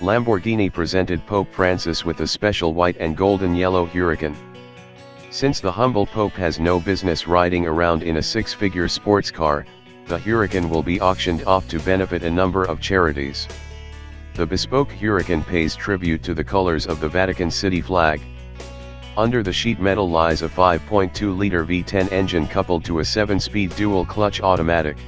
Lamborghini presented Pope Francis with a special white and golden yellow Huracan. Since the humble Pope has no business riding around in a six-figure sports car, the Huracan will be auctioned off to benefit a number of charities. The bespoke Huracan pays tribute to the colors of the Vatican City flag. Under the sheet metal lies a 5.2-liter V10 engine coupled to a 7-speed dual-clutch automatic.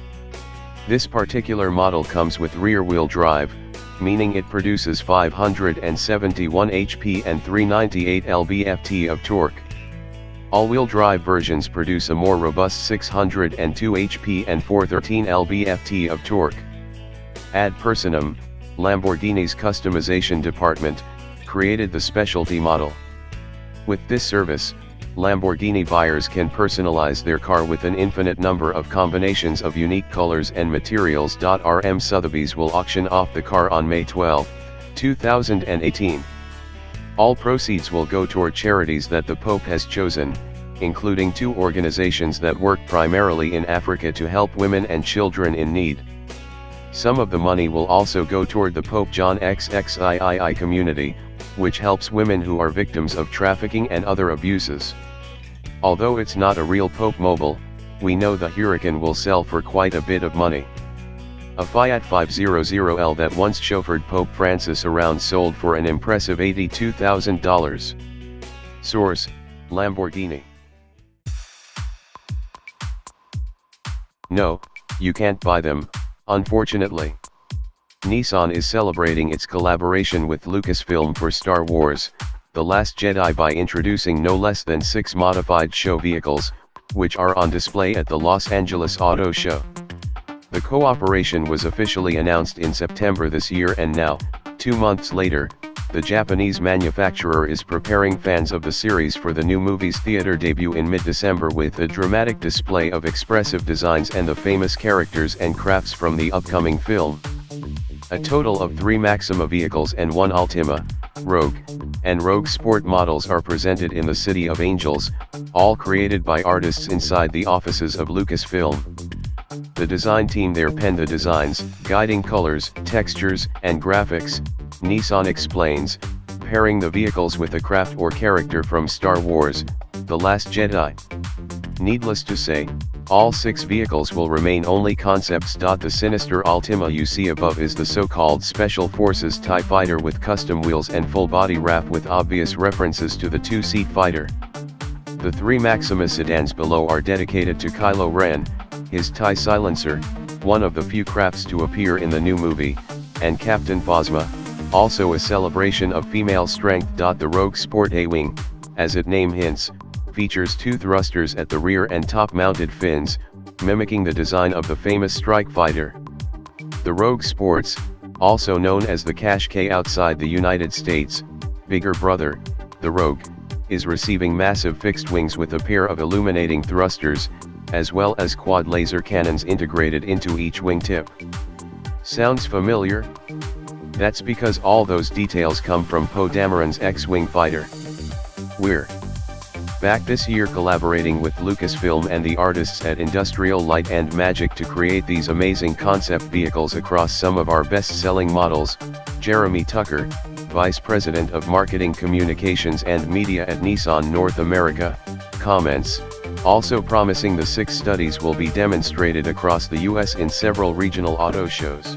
This particular model comes with rear-wheel drive, meaning it produces 571 HP and 398 lb-ft of torque. All-wheel drive versions produce a more robust 602 HP and 413 lb-ft of torque. Ad personam, Lamborghini's customization department, created the specialty model. With this service, Lamborghini buyers can personalize their car with an infinite number of combinations of unique colors and materials. RM Sotheby's will auction off the car on May 12, 2018. All proceeds will go toward charities that the Pope has chosen, including 2 organizations that work primarily in Africa to help women and children in need. Some of the money will also go toward the Pope John XXIII community, which helps women who are victims of trafficking and other abuses. Although it's not a real Pope mobile, we know the Huracan will sell for quite a bit of money. A Fiat 500L that once chauffeured Pope Francis around sold for an impressive $82,000. Source: Lamborghini. No, you can't buy them, unfortunately. Nissan is celebrating its collaboration with Lucasfilm for Star Wars: The Last Jedi by introducing no less than 6 modified show vehicles, which are on display at the Los Angeles Auto Show. The cooperation was officially announced in September this year, and now, 2 months later, the Japanese manufacturer is preparing fans of the series for the new movie's theater debut in mid-December with a dramatic display of expressive designs and the famous characters and crafts from the upcoming film. A total of 3 Maxima vehicles and 1 Altima, Rogue, and Rogue Sport models are presented in the City of Angels, all created by artists inside the offices of Lucasfilm. The design team there penned the designs, guiding colors, textures, and graphics, Nissan explains, pairing the vehicles with a craft or character from Star Wars: The Last Jedi. Needless to say, all 6 vehicles will remain only concepts. The sinister Altima you see above is the so-called Special Forces TIE Fighter with custom wheels and full-body wrap with obvious references to the 2-seat fighter. The 3 Maxima sedans below are dedicated to Kylo Ren, his TIE silencer, one of the few crafts to appear in the new movie, and Captain Phasma, also a celebration of female strength. The Rogue Sport A-Wing, as its name hints, features 2 thrusters at the rear and top-mounted fins, mimicking the design of the famous strike fighter. The Rogue Sports, also known as the Cash K outside the United States, bigger brother, the Rogue, is receiving massive fixed wings with a pair of illuminating thrusters, as well as quad laser cannons integrated into each wingtip. Sounds familiar? That's because all those details come from Poe Dameron's X-Wing fighter. We're back this year collaborating with Lucasfilm and the artists at Industrial Light and Magic to create these amazing concept vehicles across some of our best-selling models. Jeremy Tucker, Vice President of Marketing Communications and Media at Nissan North America, comments, also promising the 6 studies will be demonstrated across the US in several regional auto shows.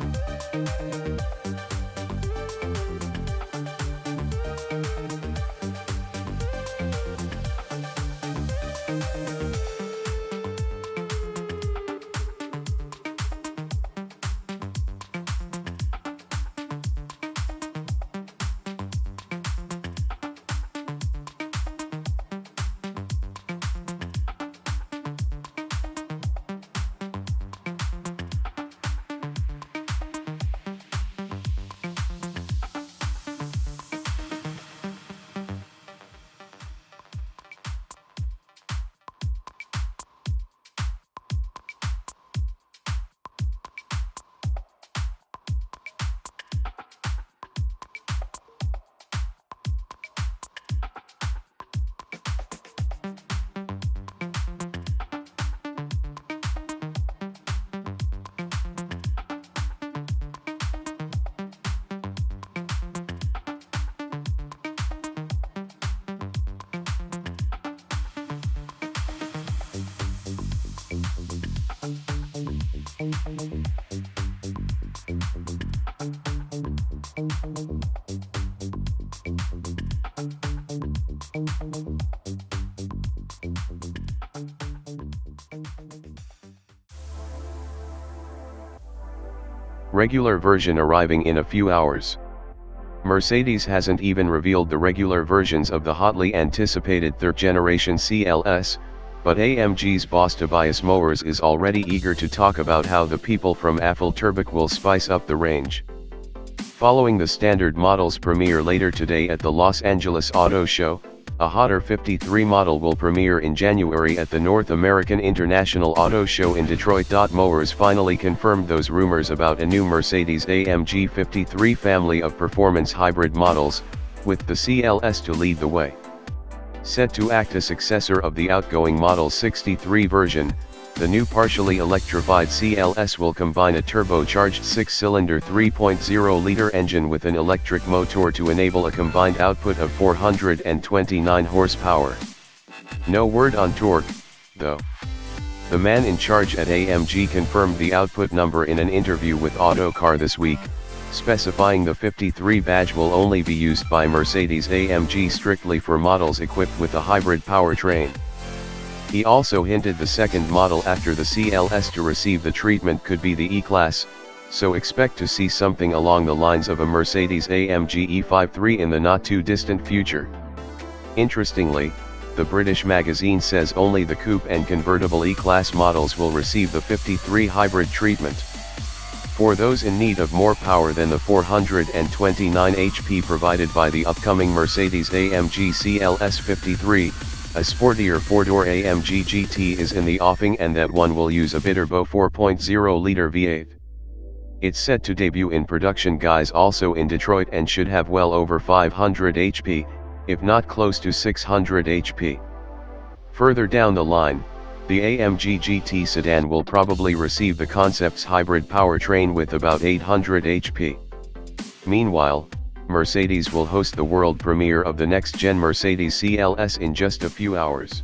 regular version arriving in a few hours. Mercedes hasn't even revealed the regular versions of the hotly anticipated third-generation CLS, but AMG's boss Tobias Mowers is already eager to talk about how the people from AllElectric will spice up the range. Following the standard model's premiere later today at the Los Angeles Auto Show, a hotter 53 model will premiere in January at the North American International Auto Show in Detroit. Mowers finally confirmed those rumors about a new Mercedes-AMG 53 family of performance hybrid models, with the CLS to lead the way. Set to act as successor of the outgoing Model 63 version, the new partially electrified CLS will combine a turbocharged 6-cylinder 3.0-liter engine with an electric motor to enable a combined output of 429 horsepower. No word on torque, though. The man in charge at AMG confirmed the output number in an interview with Autocar this week, specifying the 53 badge will only be used by Mercedes-AMG strictly for models equipped with a hybrid powertrain. He also hinted the second model after the CLS to receive the treatment could be the E-Class, so expect to see something along the lines of a Mercedes-AMG E53 in the not-too-distant future. Interestingly, the British magazine says only the coupe and convertible E-Class models will receive the 53 hybrid treatment. For those in need of more power than the 429 HP provided by the upcoming Mercedes-AMG CLS 53, a sportier four-door AMG GT is in the offing, and that one will use a biturbo 4.0-liter V8. It's set to debut in production guys also in Detroit and should have well over 500 HP, if not close to 600 HP. Further down the line, the AMG GT sedan will probably receive the concept's hybrid powertrain with about 800 HP. Meanwhile, Mercedes will host the world premiere of the next-gen Mercedes CLS in just a few hours.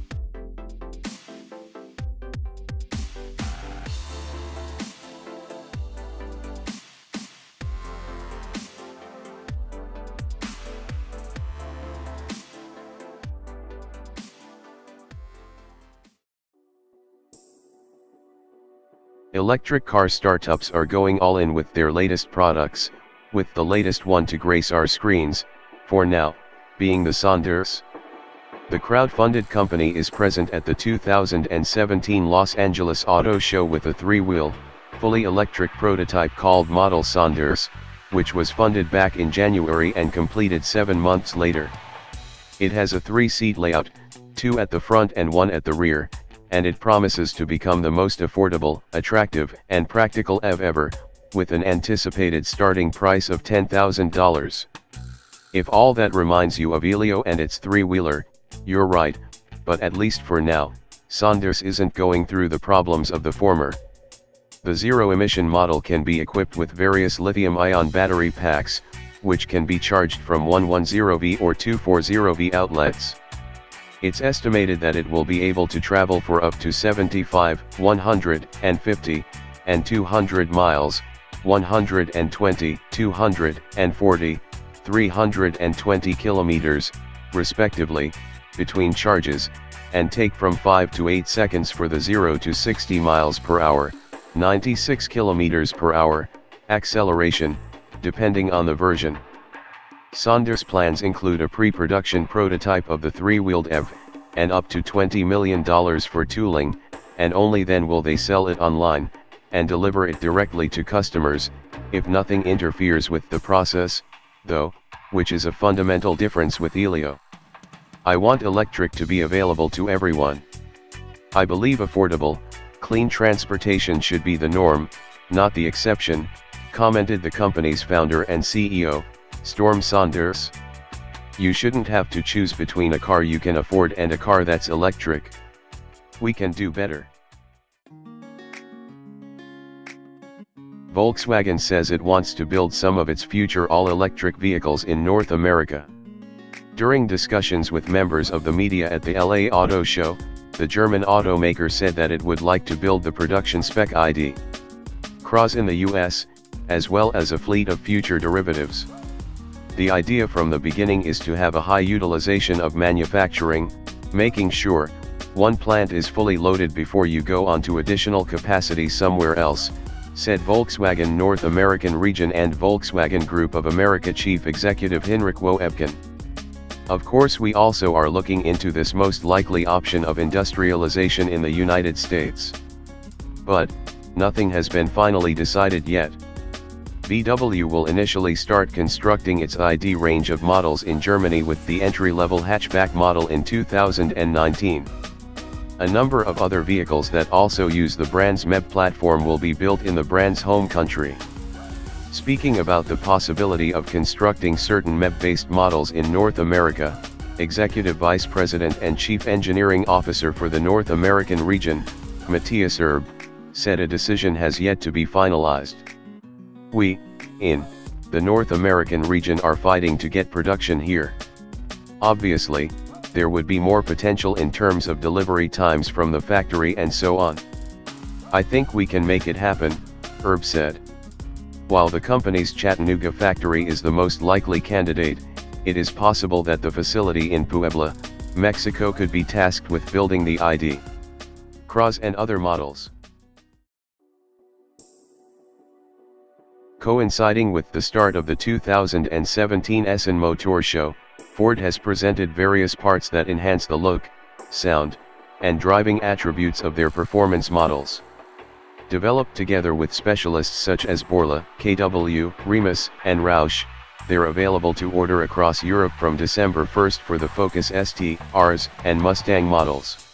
Electric car startups are going all in with their latest products, with the latest one to grace our screens, for now, being the Sondors. The crowd-funded company is present at the 2017 Los Angeles Auto Show with a three-wheel, fully electric prototype called Model Sondors, which was funded back in January and completed 7 months later. It has a 3-seat layout, 2 at the front and 1 at the rear, and it promises to become the most affordable, attractive, and practical EV ever, with an anticipated starting price of $10,000. If all that reminds you of Elio and its three-wheeler, you're right, but at least for now, Sondors isn't going through the problems of the former. The zero-emission model can be equipped with various lithium-ion battery packs, which can be charged from 110V or 240V outlets. It's estimated that it will be able to travel for up to 75, 150, and 200 miles, 120, 240, 320 kilometers, respectively, between charges, and take from 5 to 8 seconds for the 0 to 60 miles per hour, 96 kilometers per hour, acceleration, depending on the version. Sondors' plans include a pre-production prototype of the three-wheeled EV, and up to $20 million for tooling, and only then will they sell it online, and deliver it directly to customers, if nothing interferes with the process, though, which is a fundamental difference with Elio. I want electric to be available to everyone. I believe affordable, clean transportation should be the norm, not the exception, commented the company's founder and CEO, Storm Sondors. You shouldn't have to choose between a car you can afford and a car that's electric. We can do better. Volkswagen says it wants to build some of its future all-electric vehicles in North America. During discussions with members of the media at the LA Auto Show, the German automaker said that it would like to build the production spec ID. Cross in the US, as well as a fleet of future derivatives. The idea from the beginning is to have a high utilization of manufacturing, making sure one plant is fully loaded before you go on to additional capacity somewhere else, said Volkswagen North American Region and Volkswagen Group of America Chief Executive Hinrich Woebken. Of course, we also are looking into this most likely option of industrialization in the United States. But, nothing has been finally decided yet. VW will initially start constructing its ID range of models in Germany with the entry-level hatchback model in 2019. A number of other vehicles that also use the brand's MEB platform will be built in the brand's home country. Speaking about the possibility of constructing certain MEB-based models in North America, Executive Vice President and Chief Engineering Officer for the North American region, Matthias Erb, said a decision has yet to be finalized. We, in the North American region, are fighting to get production here. Obviously, there would be more potential in terms of delivery times from the factory and so on. I think we can make it happen, Erb said. While the company's Chattanooga factory is the most likely candidate, it is possible that the facility in Puebla, Mexico could be tasked with building the ID. Cross and other models. Coinciding with the start of the 2017 Essen Motor Show, Ford has presented various parts that enhance the look, sound, and driving attributes of their performance models. Developed together with specialists such as Borla, KW, Remus, and Roush, they're available to order across Europe from December 1st for the Focus ST, Rs, and Mustang models.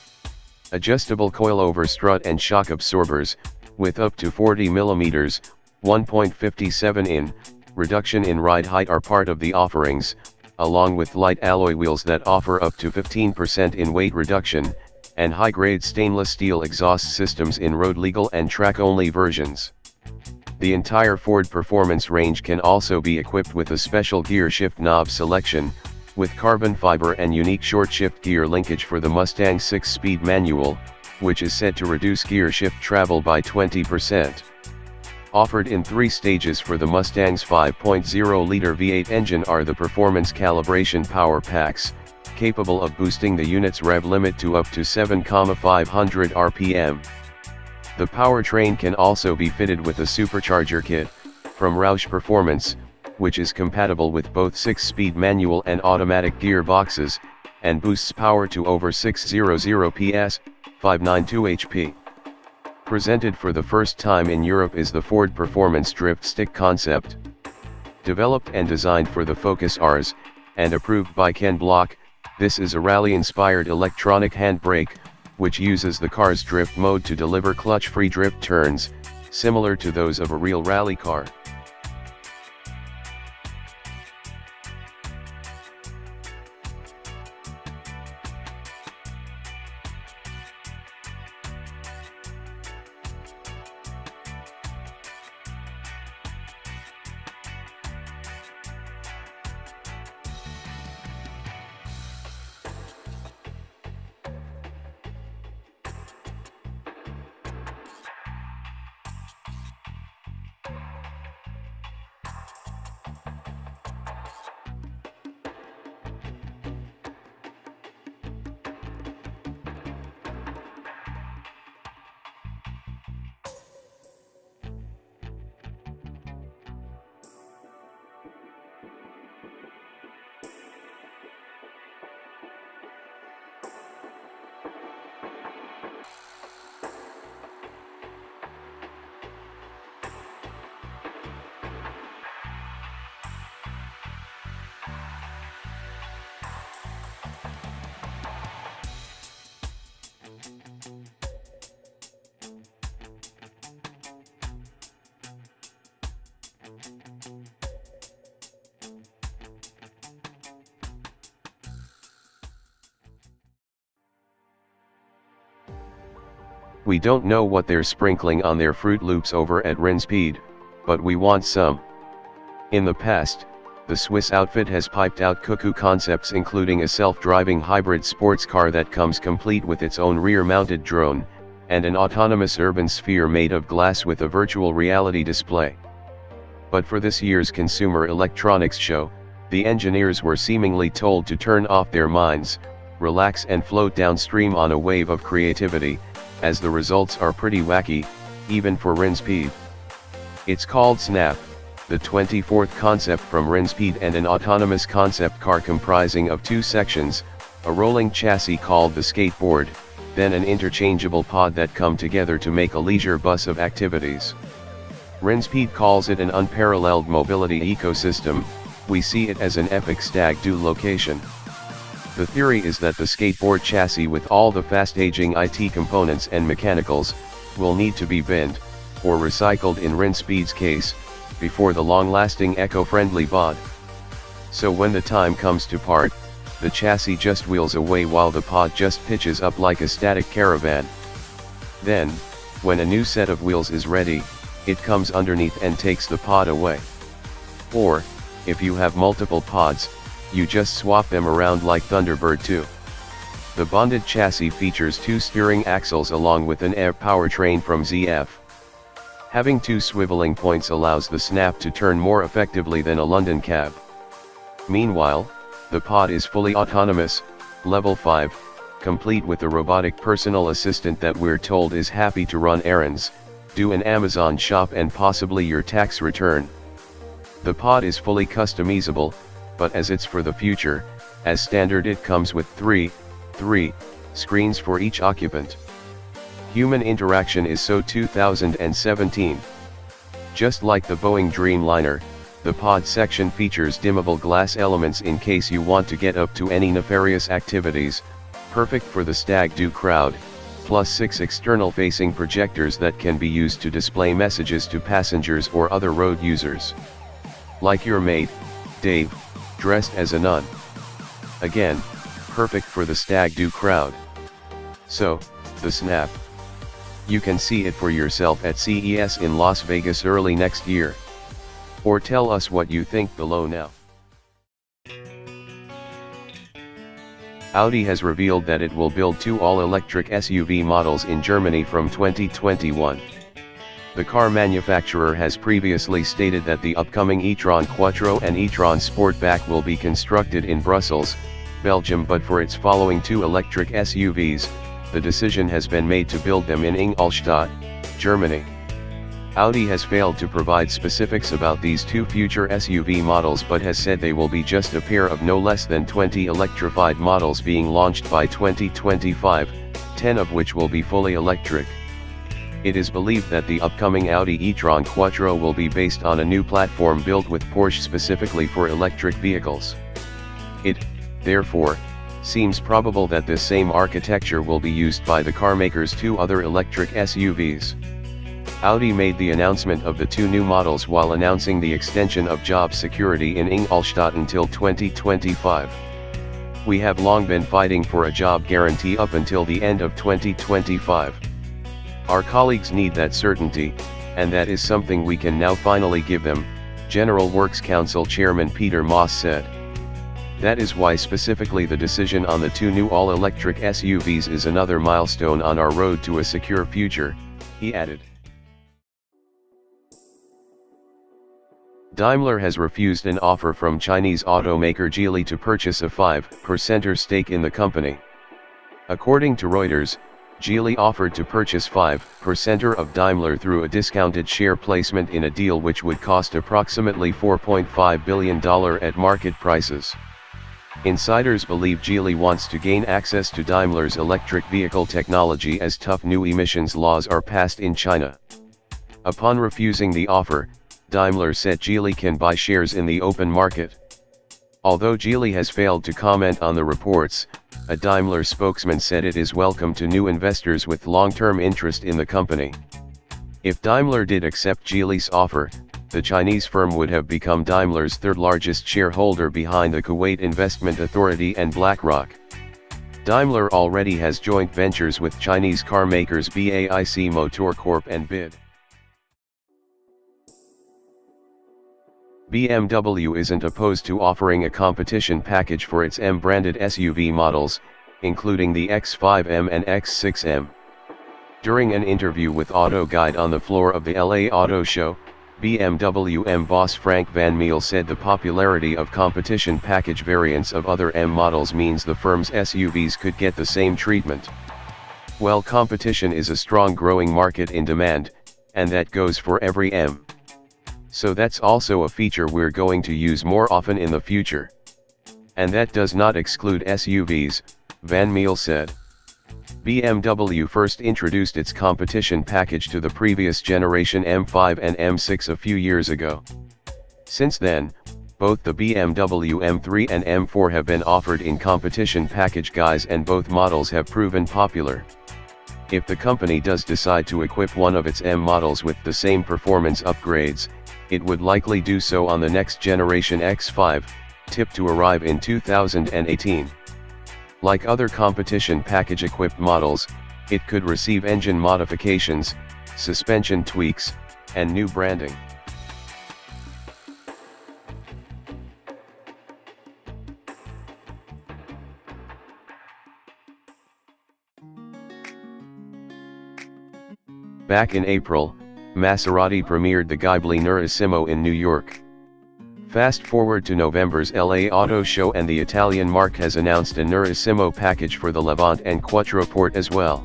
Adjustable coilover strut and shock absorbers, with up to 40 mm, 1.57 in, reduction in ride height are part of the offerings, along with light alloy wheels that offer up to 15% in weight reduction, and high-grade stainless steel exhaust systems in road-legal and track-only versions. The entire Ford performance range can also be equipped with a special gear shift knob selection, with carbon fiber and unique short-shift gear linkage for the Mustang 6-speed manual, which is said to reduce gear shift travel by 20%. Offered in 3 stages for the Mustang's 5.0-liter V8 engine are the Performance Calibration Power Packs, capable of boosting the unit's rev limit to up to 7,500 RPM. The powertrain can also be fitted with a supercharger kit, from Roush Performance, which is compatible with both 6-speed manual and automatic gearboxes, and boosts power to over 600 PS, 592 HP. Presented for the first time in Europe is the Ford Performance Drift Stick concept. Developed and designed for the Focus Rs, and approved by Ken Block, this is a rally-inspired electronic handbrake, which uses the car's drift mode to deliver clutch-free drift turns, similar to those of a real rally car. We don't know what they're sprinkling on their Fruit Loops over at Rinspeed, but we want some. In the past, the Swiss outfit has piped out cuckoo concepts, including a self-driving hybrid sports car that comes complete with its own rear-mounted drone, and an autonomous urban sphere made of glass with a virtual reality display. But for this year's Consumer Electronics Show, the engineers were seemingly told to turn off their minds, relax and float downstream on a wave of creativity, as the results are pretty wacky, even for Rinspeed. It's called Snap, the 24th concept from Rinspeed, and an autonomous concept car comprising of two sections, a rolling chassis called the skateboard, then an interchangeable pod that come together to make a leisure bus of activities. Rinspeed calls it an unparalleled mobility ecosystem. We see it as an epic stag-do location. The theory is that the skateboard chassis, with all the fast-aging IT components and mechanicals, will need to be binned, or recycled in Rinspeed's case, before the long-lasting eco-friendly bod. So when the time comes to part, the chassis just wheels away while the pod just pitches up like a static caravan. Then, when a new set of wheels is ready, it comes underneath and takes the pod away. Or, if you have multiple pods, you just swap them around like Thunderbird 2. The bonded chassis features two steering axles along with an air powertrain from ZF. Having two swiveling points allows the Snap to turn more effectively than a London cab. Meanwhile, the pod is fully autonomous, level 5, complete with a robotic personal assistant that we're told is happy to run errands, do an Amazon shop and possibly your tax return. The pod is fully customizable, but as it's for the future, as standard it comes with three screens for each occupant. Human interaction is so 2017. Just like the Boeing Dreamliner, the pod section features dimmable glass elements in case you want to get up to any nefarious activities, perfect for the stag-do crowd, plus 6 external-facing projectors that can be used to display messages to passengers or other road users. Like your mate, Dave, dressed as a nun. Again, perfect for the stag-do crowd. So, the Snap. You can see it for yourself at CES in Las Vegas early next year. Or tell us what you think below now. Audi has revealed that it will build 2 all-electric SUV models in Germany from 2021. The car manufacturer has previously stated that the upcoming e-tron Quattro and e-tron Sportback will be constructed in Brussels, Belgium, but for its following 2 electric SUVs, the decision has been made to build them in Ingolstadt, Germany. Audi has failed to provide specifics about these 2 future SUV models, but has said they will be just a pair of no less than 20 electrified models being launched by 2025, 10 of which will be fully electric. It is believed that the upcoming Audi e-tron Quattro will be based on a new platform built with Porsche specifically for electric vehicles. It, therefore, seems probable that this same architecture will be used by the carmaker's 2 other electric SUVs. Audi made the announcement of the 2 new models while announcing the extension of job security in Ingolstadt until 2025. We have long been fighting for a job guarantee up until the end of 2025. Our colleagues need that certainty, and that is something we can now finally give them, General Works Council Chairman Peter Moss said. That is why specifically the decision on the 2 new all-electric SUVs is another milestone on our road to a secure future, he added. Daimler has refused an offer from Chinese automaker Geely to purchase a 5% stake in the company. According to Reuters, Geely offered to purchase 5% of Daimler through a discounted share placement in a deal which would cost approximately $4.5 billion at market prices. Insiders believe Geely wants to gain access to Daimler's electric vehicle technology as tough new emissions laws are passed in China. Upon refusing the offer, Daimler said Geely can buy shares in the open market. Although Geely has failed to comment on the reports, a Daimler spokesman said it is welcome to new investors with long-term interest in the company. If Daimler did accept Geely's offer, the Chinese firm would have become Daimler's 3rd largest shareholder behind the Kuwait Investment Authority and BlackRock. Daimler already has joint ventures with Chinese car makers BAIC Motor Corp and BID. BMW isn't opposed to offering a competition package for its M-branded SUV models, including the X5M and X6M. During an interview with Auto Guide on the floor of the LA Auto Show, BMW M boss Frank Van Meel said the popularity of competition package variants of other M models means the firm's SUVs could get the same treatment. Well, competition is a strong growing market in demand, and that goes for every M. So that's also a feature we're going to use more often in the future. And that does not exclude SUVs, Van Meel said. BMW first introduced its competition package to the previous generation M5 and M6 a few years ago. Since then, both the BMW M3 and M4 have been offered in competition package guise, and both models have proven popular. If the company does decide to equip one of its M models with the same performance upgrades, it would likely do so on the next generation X5, tipped to arrive in 2018. Like other competition package equipped models, it could receive engine modifications, suspension tweaks, and new branding. Back in April, Maserati premiered the Ghibli Nerissimo in New York. Fast forward to November's LA Auto Show, and the Italian marque has announced a Nerissimo package for the Levante and Quattroporte as well.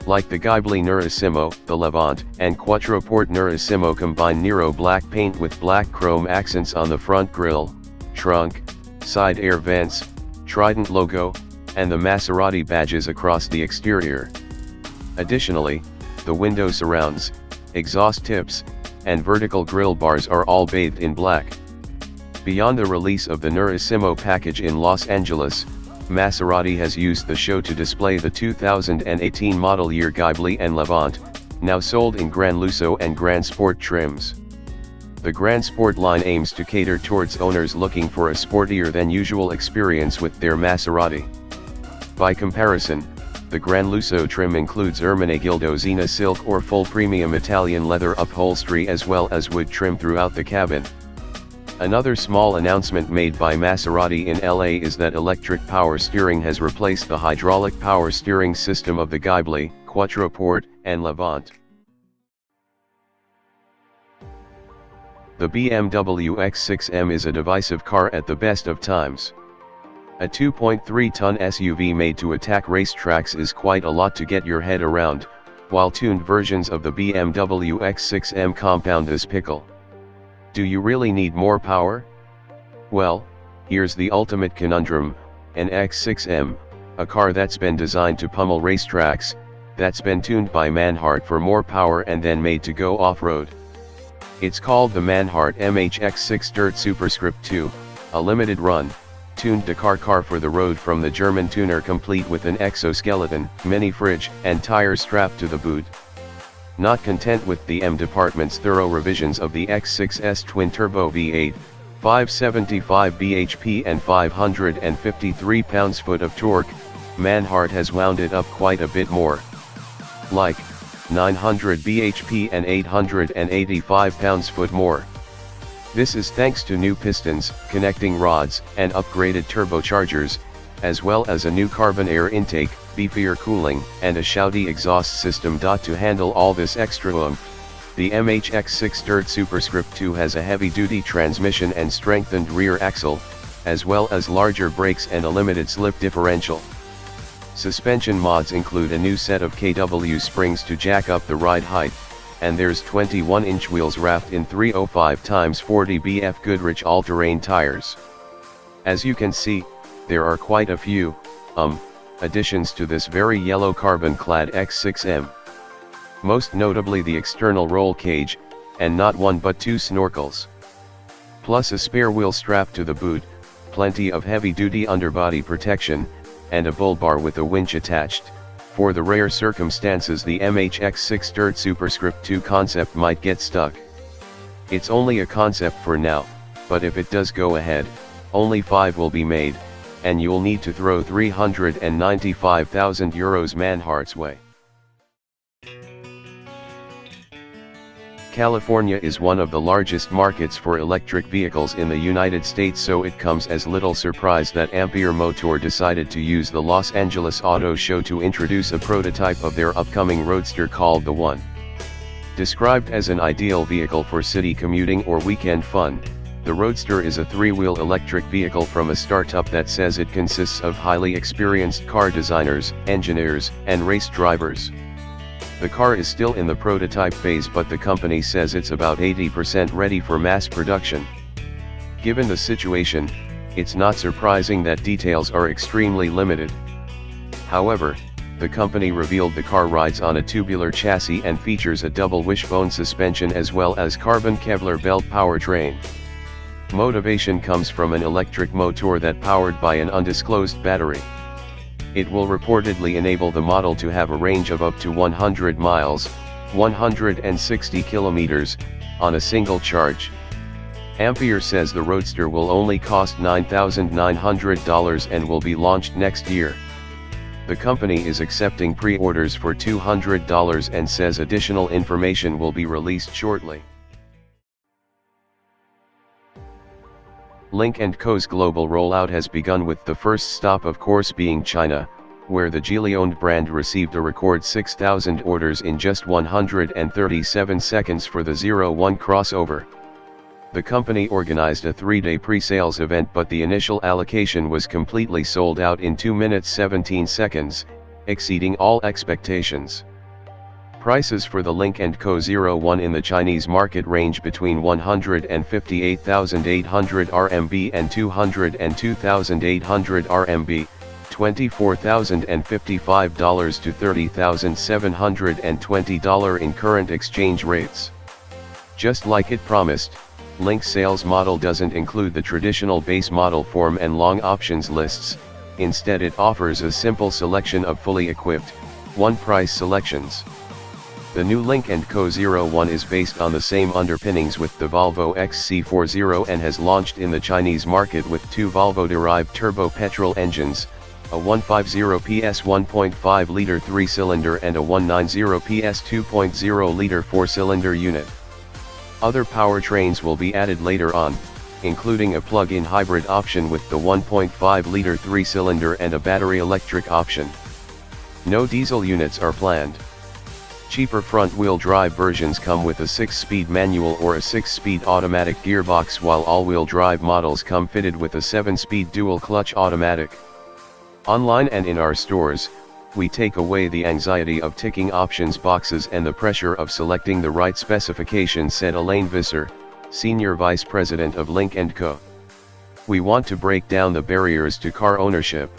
Like the Ghibli Nerissimo, the Levante and Quattroporte Nerissimo combine Nero black paint with black chrome accents on the front grille, trunk, side air vents, Trident logo, and the Maserati badges across the exterior. Additionally, the window surrounds, exhaust tips, and vertical grille bars are all bathed in black. Beyond the release of the Nerissimo package in Los Angeles, Maserati has used the show to display the 2018 model year Ghibli and Levante, now sold in Gran Lusso and Gran Sport trims. The Gran Sport line aims to cater towards owners looking for a sportier than usual experience with their Maserati. By comparison, the Gran Lusso trim includes Ermenegildo silk or full premium Italian leather upholstery, as well as wood trim throughout the cabin. Another small announcement made by Maserati in LA is that electric power steering has replaced the hydraulic power steering system of the Ghibli, Quattroporte, and Levante. The BMW X6M is a divisive car at the best of times. A 2.3-ton SUV made to attack racetracks is quite a lot to get your head around, while tuned versions of the BMW X6M compound this pickle. Do you really need more power? Well, here's the ultimate conundrum: an X6M, a car that's been designed to pummel racetracks, that's been tuned by Manhart for more power and then made to go off-road. It's called the Manhart MHX6 Dirt², a limited run, tuned Dakar car for the road from the German tuner, complete with an exoskeleton, mini fridge, and tires strapped to the boot. Not content with the M department's thorough revisions of the X6's twin-turbo V8, 575 bhp and 553 pounds-foot of torque, Manhart has wound it up quite a bit more. Like, 900 bhp and 885 pounds-foot more. This is thanks to new pistons, connecting rods, and upgraded turbochargers, as well as a new carbon air intake, beefier cooling, and a shouty exhaust system. To handle all this extra oomph, the MHX6 Dirt² has a heavy-duty transmission and strengthened rear axle, as well as larger brakes and a limited slip differential. Suspension mods include a new set of KW springs to jack up the ride height, and there's 21-inch wheels wrapped in 305x40 BF Goodrich all-terrain tires. As you can see, there are quite a few additions to this very yellow carbon-clad X6M. Most notably the external roll cage, and not one but two snorkels. Plus a spare wheel strap to the boot, plenty of heavy-duty underbody protection, and a bull bar with a winch attached. For the rare circumstances the MHX6 Dirt² concept might get stuck. It's only a concept for now, but if it does go ahead, only 5 will be made, and you'll need to throw €395,000 Manhart's way. California is one of the largest markets for electric vehicles in the United States, so it comes as little surprise that Ampere Motor decided to use the Los Angeles Auto Show to introduce a prototype of their upcoming Roadster called the One. Described as an ideal vehicle for city commuting or weekend fun, the Roadster is a 3-wheel electric vehicle from a startup that says it consists of highly experienced car designers, engineers, and race drivers. The car is still in the prototype phase, but the company says it's about 80% ready for mass production. Given the situation, it's not surprising that details are extremely limited. However, the company revealed the car rides on a tubular chassis and features a double wishbone suspension as well as carbon Kevlar belt powertrain. Motivation comes from an electric motor that powered by an undisclosed battery. It will reportedly enable the model to have a range of up to 100 miles, 160 kilometers, on a single charge. Ampere says the Roadster will only cost $9,900 and will be launched next year. The company is accepting pre-orders for $200 and says additional information will be released shortly. Lynk & Co.'s global rollout has begun, with the first stop of course being China, where the Geely-owned brand received a record 6,000 orders in just 137 seconds for the 01 crossover. The company organized a 3-day pre-sales event, but the initial allocation was completely sold out in 2 minutes 17 seconds, exceeding all expectations. Prices for the Lynk & Co. 01 in the Chinese market range between 158,800 RMB and 202,800 RMB, $24,055 to $30,720 in current exchange rates. Just like it promised, Lynk's sales model doesn't include the traditional base model form and long options lists. Instead, it offers a simple selection of fully equipped, one-price selections. The new Lynk & Co. 01 is based on the same underpinnings with the Volvo XC40 and has launched in the Chinese market with 2 Volvo-derived turbo petrol engines, a 150 PS 1.5-liter 3-cylinder and a 190 PS 2.0-liter 4-cylinder unit. Other powertrains will be added later on, including a plug-in hybrid option with the 1.5-liter 3-cylinder and a battery electric option. No diesel units are planned. Cheaper front-wheel drive versions come with a 6-speed manual or a 6-speed automatic gearbox, while all-wheel drive models come fitted with a 7-speed dual-clutch automatic. Online and in our stores, we take away the anxiety of ticking options boxes and the pressure of selecting the right specification, said Elaine Visser, Senior Vice President of Lynk & Co. We want to break down the barriers to car ownership.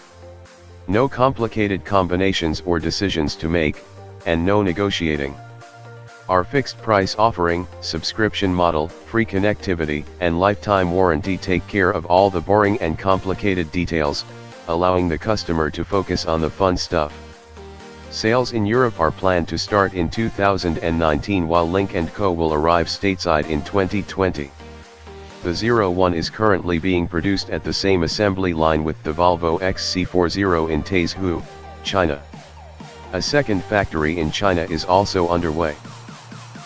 No complicated combinations or decisions to make, and no negotiating. Our fixed price offering, subscription model, free connectivity, and lifetime warranty take care of all the boring and complicated details, allowing the customer to focus on the fun stuff. Sales in Europe are planned to start in 2019, while Lynk & Co. will arrive stateside in 2020. The 01 is currently being produced at the same assembly line with the Volvo XC40 in Taizhou, China. A second factory in China is also underway.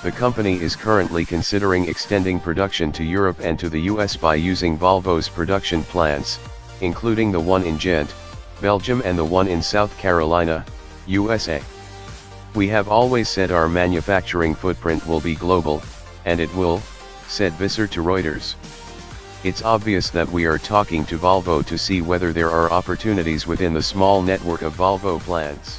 The company is currently considering extending production to Europe and to the US by using Volvo's production plants, including the one in Ghent, Belgium and the one in South Carolina, USA. We have always said our manufacturing footprint will be global, and it will, said Visser to Reuters. It's obvious that we are talking to Volvo to see whether there are opportunities within the small network of Volvo plants.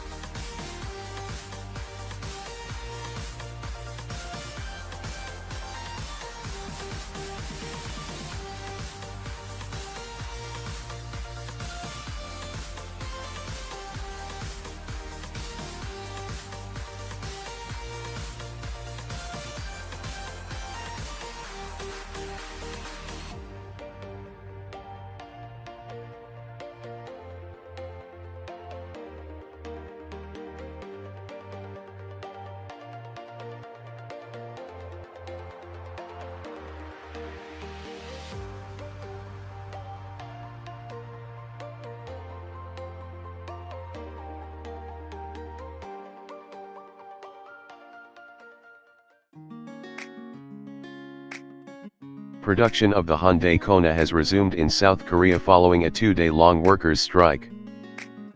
Production of the Hyundai Kona has resumed in South Korea following a 2-day-long workers' strike.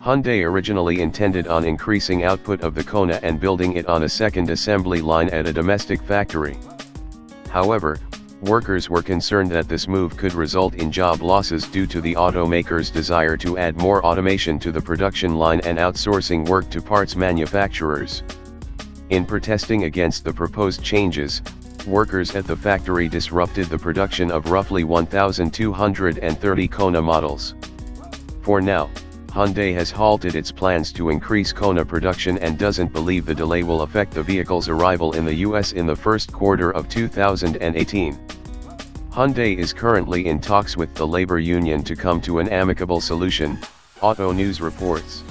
Hyundai originally intended on increasing output of the Kona and building it on a second assembly line at a domestic factory. However, workers were concerned that this move could result in job losses due to the automaker's desire to add more automation to the production line and outsourcing work to parts manufacturers. In protesting against the proposed changes, workers at the factory disrupted the production of roughly 1,230 Kona models. For now, Hyundai has halted its plans to increase Kona production and doesn't believe the delay will affect the vehicle's arrival in the US in the first quarter of 2018. Hyundai is currently in talks with the labor union to come to an amicable solution, Auto News reports.